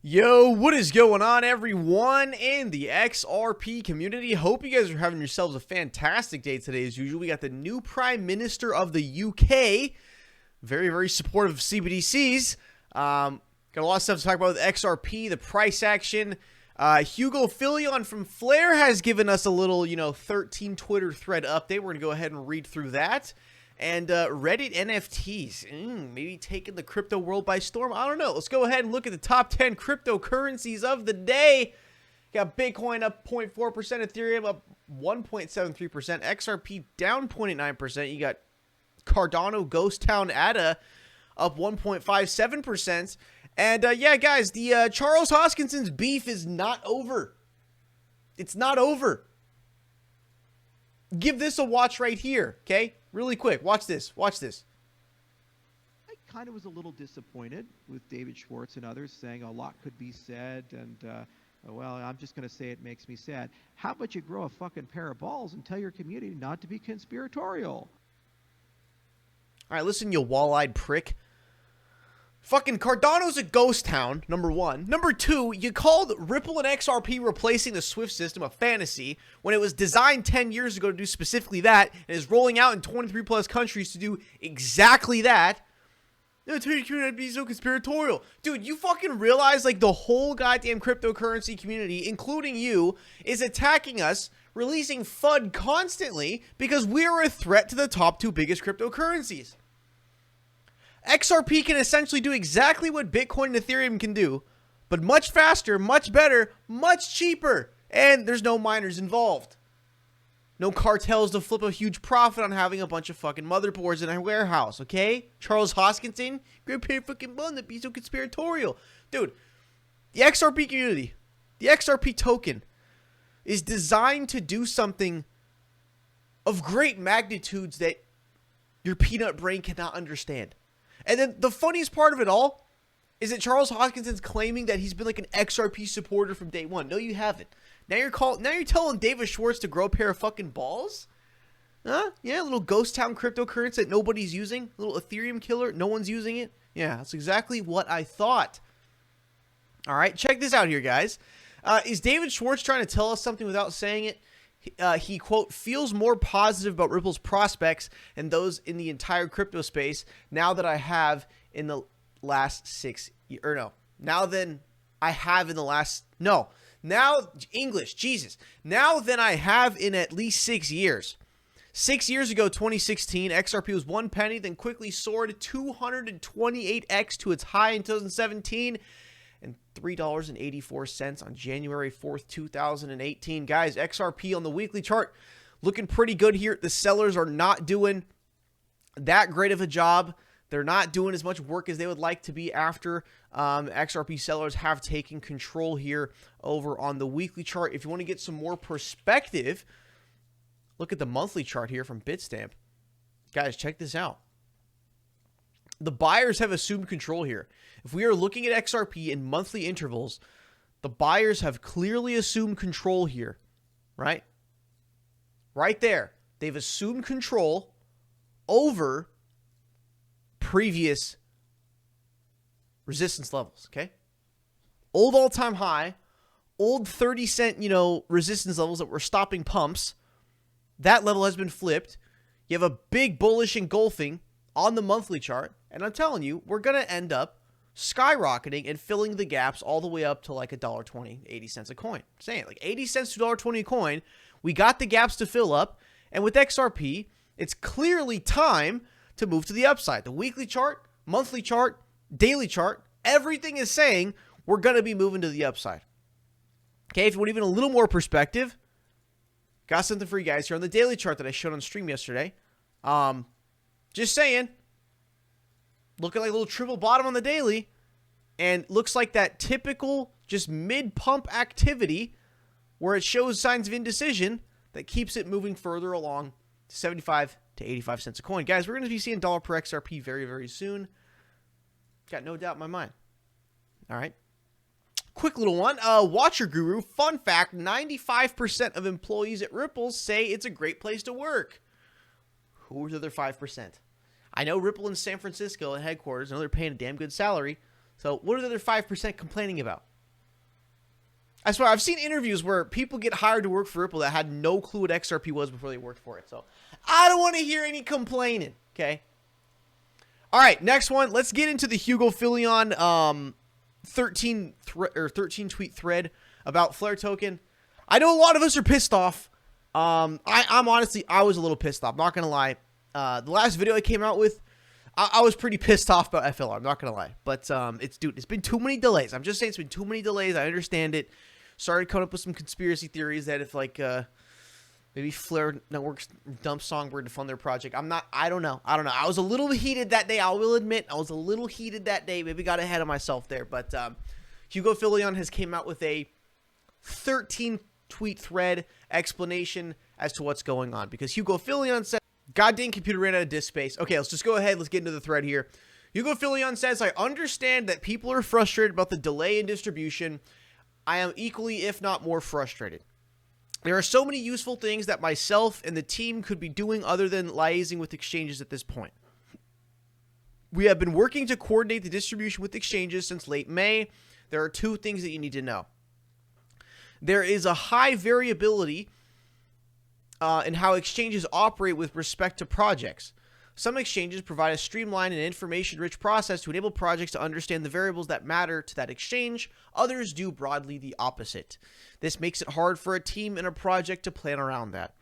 Yo, what is going on, everyone in the XRP community? Hope you guys are having yourselves a fantastic day today. As usual, we got the new Prime Minister of the UK. Very, very supportive of CBDCs. Got a lot of stuff to talk about with XRP, the price action. Hugo Filion from Flair has given us a little, 13 Twitter thread update. We're going to go ahead and read through that. And Reddit NFTs, maybe taking the crypto world by storm. I don't know. Let's go ahead and look at the top 10 cryptocurrencies of the day. Got Bitcoin up 0.4%, Ethereum up 1.73%, XRP down 0.9%. You got Cardano, Ghost Town, ADA up 1.57%. And yeah, guys, the Charles Hoskinson's beef is not over. It's not over. Give this a watch right here, okay? Really quick. Watch this. Watch this. I kind of was a little disappointed with David Schwartz and others saying a lot could be said, and well, I'm just going to say it makes me sad. How about you grow a fucking pair of balls and tell your community not to be conspiratorial? All right, listen, you wall-eyed prick. Fucking Cardano's a ghost town, number one. Number two, you called Ripple and XRP replacing the SWIFT system a fantasy when it was designed 10 years ago to do specifically that and is rolling out in 23 plus countries to do exactly that. No, tell your community to be so conspiratorial. Dude, you fucking realize like the whole goddamn cryptocurrency community, including you, is attacking us, releasing FUD constantly because we are a threat to the top two biggest cryptocurrencies. XRP can essentially do exactly what Bitcoin and Ethereum can do, but much faster, much better, much cheaper, and there's no miners involved. No cartels to flip a huge profit on having a bunch of fucking motherboards in a warehouse, okay? Charles Hoskinson, great pair fucking bun that be so conspiratorial. Dude, the XRP community, the XRP token, is designed to do something of great magnitudes that your peanut brain cannot understand. And then the funniest part of it all is that Charles Hoskinson's claiming that he's been like an XRP supporter from day one. No, you haven't. Now you're telling David Schwartz to grow a pair of fucking balls? Huh? Yeah, a little ghost town cryptocurrency that nobody's using. A little Ethereum killer. No one's using it. Yeah, that's exactly what I thought. All right, check this out here, guys. Is David Schwartz trying to tell us something without saying it? He, quote, feels more positive about Ripple's prospects and those in the entire crypto space now that I have in the last 6 years. Or no, now than I have in the last, no, now, English, Jesus. Now than I have in at least 6 years. 6 years ago, 2016, XRP was 1 penny, then quickly soared 228x to its high in 2017. And $3.84 on January 4th, 2018. Guys, XRP on the weekly chart looking pretty good here. The sellers are not doing that great of a job. They're not doing as much work as they would like to be after XRP sellers have taken control here over on the weekly chart. If you want to get some more perspective, look at the monthly chart here from Bitstamp. Guys, check this out. The buyers have assumed control here. If we are looking at XRP in monthly intervals, the buyers have clearly assumed control here, right? Right there. They've assumed control over previous resistance levels, okay? Old all-time high, old 30-cent, resistance levels that were stopping pumps. That level has been flipped. You have a big bullish engulfing on the monthly chart. And I'm telling you, we're going to end up skyrocketing and filling the gaps all the way up to like $1.20, 80 cents a coin. I'm saying like 80 cents to $1.20 a coin. We got the gaps to fill up. And with XRP, it's clearly time to move to the upside. The weekly chart, monthly chart, daily chart, everything is saying we're going to be moving to the upside. Okay, if you want even a little more perspective, got something for you guys here on the daily chart that I showed on stream yesterday. Just saying. Looking like a little triple bottom on the daily, and looks like that typical just mid-pump activity where it shows signs of indecision that keeps it moving further along to 75 to 85 cents a coin. Guys, we're going to be seeing dollar per XRP very, very soon. Got no doubt in my mind. All right. Quick little one. Watcher Guru, fun fact, 95% of employees at Ripple say it's a great place to work. Who are the other 5%? I know Ripple in San Francisco at headquarters, I know they're paying a damn good salary. So what are the other 5% complaining about? I swear, I've seen interviews where people get hired to work for Ripple that had no clue what XRP was before they worked for it. So I don't want to hear any complaining, okay? All right, next one. Let's get into the Hugo Filion 13 tweet thread about Flair token. I know a lot of us are pissed off. I'm honestly, I was a little pissed off. Not going to lie. The last video I came out with, I was pretty pissed off about FLR. I'm not going to lie. But, it's been too many delays. I'm just saying it's been too many delays. I understand it. Started coming up with some conspiracy theories that if, like, maybe Flair Networks dumped Songbird to fund their project. I don't know. I was a little heated that day. I will admit, I was a little heated that day. Maybe got ahead of myself there. But Hugo Filion has came out with a 13 tweet thread explanation as to what's going on. Because Hugo Filion said, goddamn computer ran out of disk space. Okay, let's just go ahead. Let's get into the thread here. Hugo Filion says, I understand that people are frustrated about the delay in distribution. I am equally, if not more, frustrated. There are so many useful things that myself and the team could be doing other than liaising with exchanges at this point. We have been working to coordinate the distribution with exchanges since late May. There are two things that you need to know. There is a high variability in how exchanges operate with respect to projects. Some exchanges provide a streamlined and information-rich process to enable projects to understand the variables that matter to that exchange. Others do broadly the opposite. This makes it hard for a team and a project to plan around that.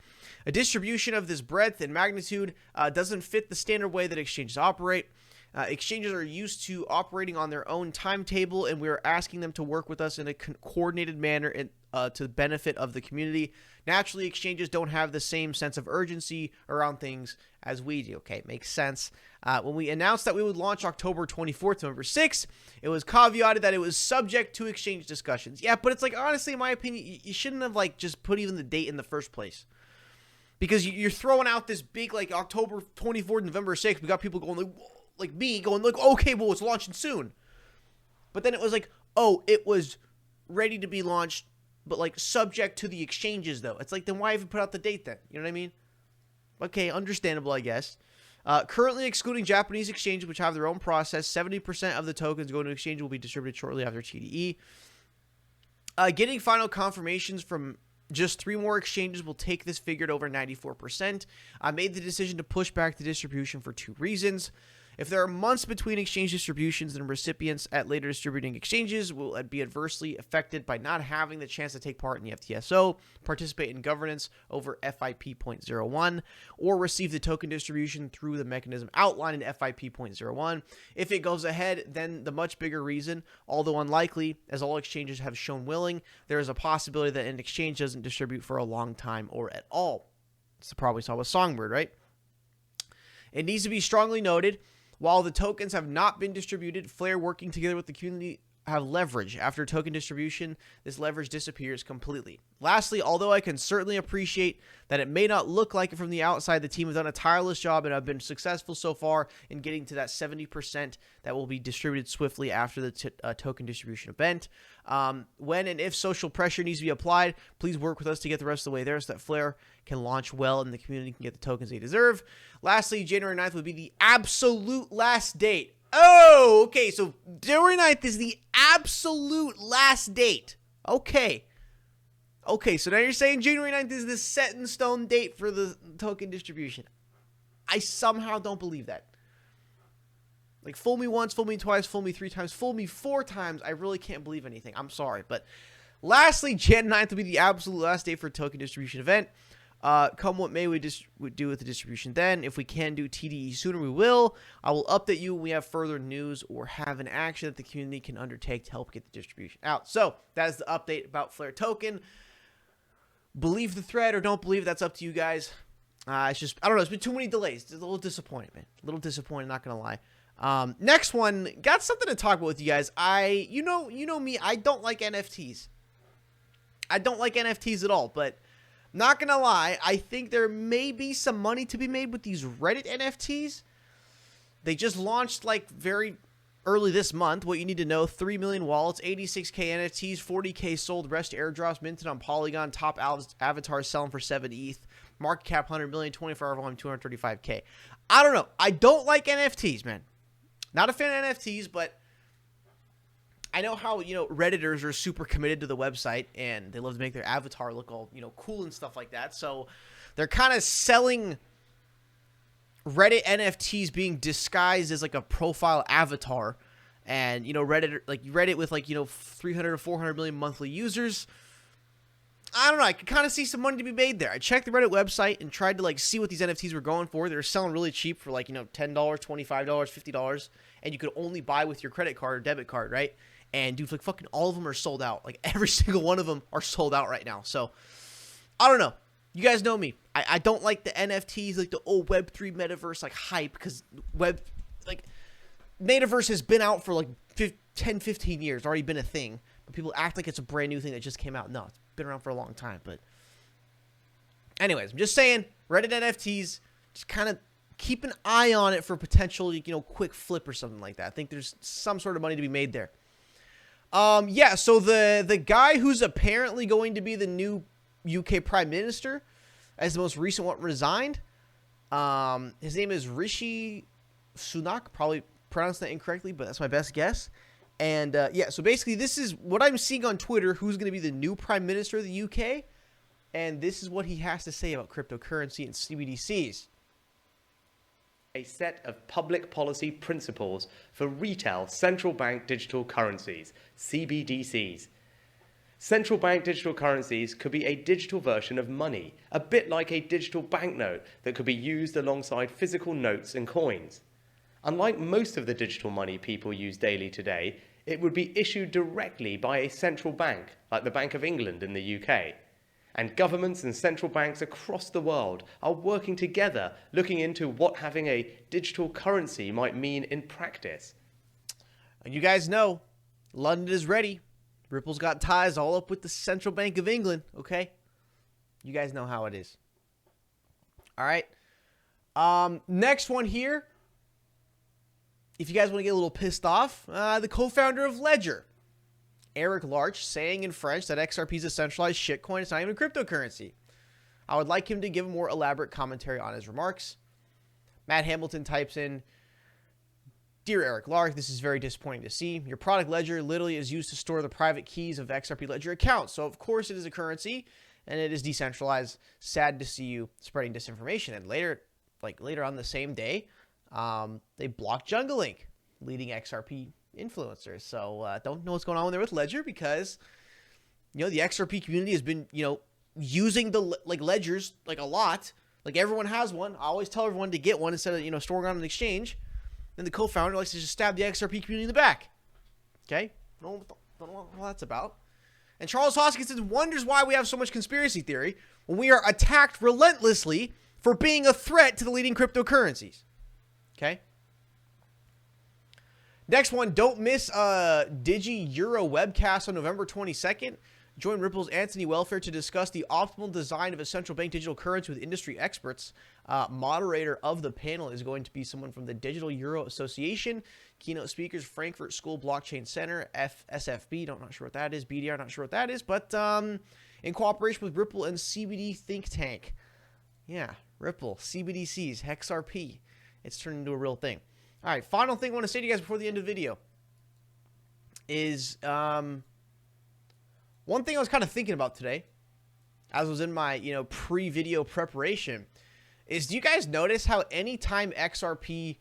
A distribution of this breadth and magnitude doesn't fit the standard way that exchanges operate. Exchanges are used to operating on their own timetable, and we are asking them to work with us in a coordinated manner to the benefit of the community. Naturally, exchanges don't have the same sense of urgency around things as we do. Okay, makes sense. When we announced that we would launch October 24th, November 6th, it was caveated that it was subject to exchange discussions. Yeah, but it's like, honestly, in my opinion, you shouldn't have like just put even the date in the first place. Because you're throwing out this big like October 24th, November 6th. We got people going like me going like, okay, well, it's launching soon. But then it was like, oh, it was ready to be launched, but like subject to the exchanges though. It's like, then why even put out the date then? You know what I mean? Okay, understandable, I guess. Currently excluding Japanese exchanges, which have their own process. 70% of the tokens going to exchange will be distributed shortly after TDE. Getting final confirmations from just 3 more exchanges will take this figure to over 94%. I made the decision to push back the distribution for 2 reasons. If there are months between exchange distributions, then recipients at later distributing exchanges will be adversely affected by not having the chance to take part in the FTSO, participate in governance over FIP.01, or receive the token distribution through the mechanism outlined in FIP.01. If it goes ahead, then the much bigger reason, although unlikely, as all exchanges have shown willing, there is a possibility that an exchange doesn't distribute for a long time or at all. That's the problem we saw with Songbird, right? It needs to be strongly noted, while the tokens have not been distributed, Flair working together with the community have leverage. After token distribution, this leverage disappears completely. Lastly, although I can certainly appreciate that it may not look like it from the outside, the team has done a tireless job and have been successful so far in getting to that 70% that will be distributed swiftly after the token distribution event. When and if social pressure needs to be applied, please work with us to get the rest of the way there so that Flair can launch well and the community can get the tokens they deserve. Lastly, January 9th would be the absolute last date. Oh, okay, so January 9th is the absolute last date. Okay, so now you're saying January 9th is the set-in-stone date for the token distribution. I somehow don't believe that. Like, fool me once, fool me twice, fool me 3 times, fool me 4 times. I really can't believe anything. I'm sorry, but lastly, Jan 9th will be the absolute last date for a token distribution event. Come what may, we do with the distribution then. If we can do TDE sooner, we will. I will update you when we have further news or have an action that the community can undertake to help get the distribution out. So that is the update about Flair token. Believe the thread or don't believe, that's up to you guys. It's just, I don't know, it's been too many delays. It's a little disappointed, man. A little disappointed, not gonna lie. Next one, got something to talk about with you guys. You know me, I don't like NFTs. I don't like NFTs at all, but not gonna lie, I think there may be some money to be made with these Reddit NFTs. They just launched like very early this month. What you need to know: 3 million wallets, 86k NFTs, 40k sold, rest airdrops, minted on Polygon, top avatars selling for 7 ETH, market cap 100 million, 24-hour volume 235k. I don't know. I don't like NFTs, man. Not a fan of NFTs, but I know how, Redditors are super committed to the website and they love to make their avatar look all, cool and stuff like that. So they're kind of selling Reddit NFTs being disguised as like a profile avatar. And, Reddit with 300 or 400 million monthly users. I don't know. I could kind of see some money to be made there. I checked the Reddit website and tried to see what these NFTs were going for. They were selling really cheap for $10, $25, $50. And you could only buy with your credit card or debit card, right? And dude, fucking all of them are sold out. Every single one of them are sold out right now. So I don't know. You guys know me. I don't like the NFTs, the Web3 metaverse hype, because Metaverse has been out for 10, 15 years, already been a thing. But people act like it's a brand new thing that just came out. No, it's been around for a long time. But anyways, I'm just saying, Reddit NFTs, just kind of keep an eye on it for potential, quick flip or something like that. I think there's some sort of money to be made there. Yeah, so the guy who's apparently going to be the new UK Prime Minister, as the most recent one, resigned. His name is Rishi Sunak, probably pronounced that incorrectly, but that's my best guess. And yeah, so basically this is what I'm seeing on Twitter, who's going to be the new Prime Minister of the UK, and this is what he has to say about cryptocurrency and CBDCs. A set of public policy principles for retail central bank digital currencies, CBDCs. Central bank digital currencies could be a digital version of money, a bit like a digital banknote that could be used alongside physical notes and coins. Unlike most of the digital money people use daily today, it would be issued directly by a central bank, like the Bank of England in the UK. And governments and central banks across the world are working together, looking into what having a digital currency might mean in practice. And you guys know, London is ready. Ripple's got ties all up with the Central Bank of England, okay? You guys know how it is. All right. Next one here. If you guys want to get a little pissed off, the co-founder of Ledger, Eric Larch, saying in French that XRP is a centralized shitcoin. It's not even a cryptocurrency. I would like him to give a more elaborate commentary on his remarks. Matt Hamilton types in, "Dear Eric Larch, this is very disappointing to see. Your product Ledger literally is used to store the private keys of XRP Ledger accounts. So of course it is a currency and it is decentralized. Sad to see you spreading disinformation." And later on the same day, they blocked Jungle Inc., leading XRP influencers. So don't know what's going on there with Ledger, because the XRP community has been using the ledgers a lot. Everyone has one. I always tell everyone to get one instead of storing on an exchange. Then the co-founder likes to just stab the XRP community in the back. Okay, don't know what that's about. And Charles Hoskinson wonders why we have so much conspiracy theory when we are attacked relentlessly for being a threat to the leading cryptocurrencies. Okay. Next one, don't miss Digi Euro webcast on November 22nd. Join Ripple's Anthony Welfare to discuss the optimal design of a central bank digital currency with industry experts. Moderator of the panel is going to be someone from the Digital Euro Association. Keynote speakers, Frankfurt School Blockchain Center, SFB, not sure what that is, BDR, not sure what that is, but in cooperation with Ripple and CBD Think Tank. Yeah, Ripple, CBDCs, XRP. It's turned into a real thing. All right, final thing I want to say to you guys before the end of the video is one thing I was kind of thinking about today, as I was in my pre-video preparation, is do you guys notice how anytime XRP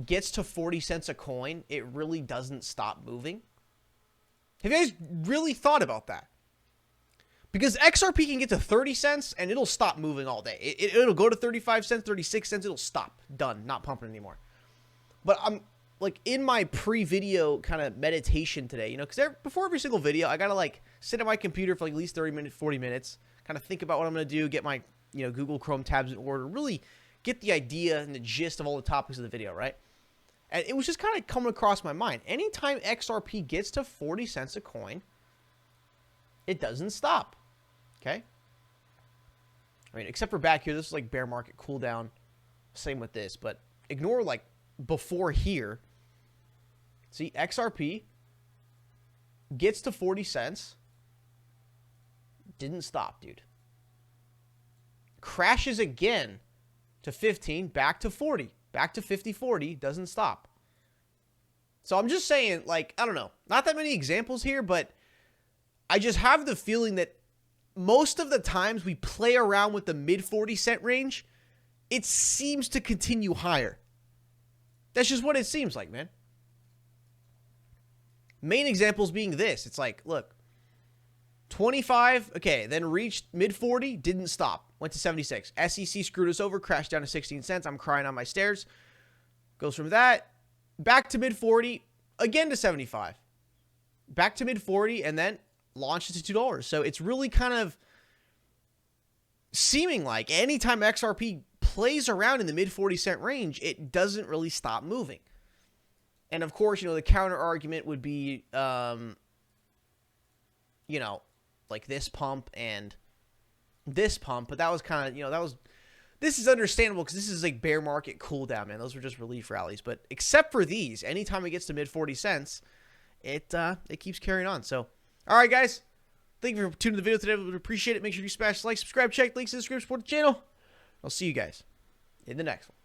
gets to 40 cents a coin, it really doesn't stop moving? Have you guys really thought about that? Because XRP can get to 30 cents and it'll stop moving all day. It'll go to 35 cents, 36 cents, it'll stop. Done. Not pumping anymore. But I'm in my pre-video kind of meditation today, because before every single video, I got to sit at my computer for at least 30 minutes, 40 minutes, kind of think about what I'm going to do, get my, Google Chrome tabs in order, really get the idea and the gist of all the topics of the video, right? And it was just kind of coming across my mind. Anytime XRP gets to 40 cents a coin, it doesn't stop. Okay? I mean, except for back here, this is bear market cool down. Same with this, but ignore before here. See, XRP gets to 40 cents. Didn't stop, dude. Crashes again to 15, back to 40. Back to 50, 40, doesn't stop. So I'm just saying, like, I don't know. Not that many examples here, but I just have the feeling that most of the times we play around with the mid 40-cent range, it seems to continue higher. That's just what it seems like, man. Main examples being this. It's like, look, 25, okay, then reached mid 40, didn't stop. Went to 76. SEC screwed us over, crashed down to 16 cents. I'm crying on my stairs. Goes from that, back to mid 40, again to 75. Back to mid 40, and then launched to $2. So it's really kind of seeming like anytime XRP plays around in the mid 40-cent range, it doesn't really stop moving. And of course, the counter argument would be, like this pump and this pump. But that was kind of, this is understandable because this is like bear market cool down, man. Those were just relief rallies. But except for these, anytime it gets to mid 40 cents, it keeps carrying on. So, all right, guys. Thank you for tuning in the video today. We would appreciate it. Make sure you smash like, subscribe, check links in the description, support the channel. I'll see you guys in the next one.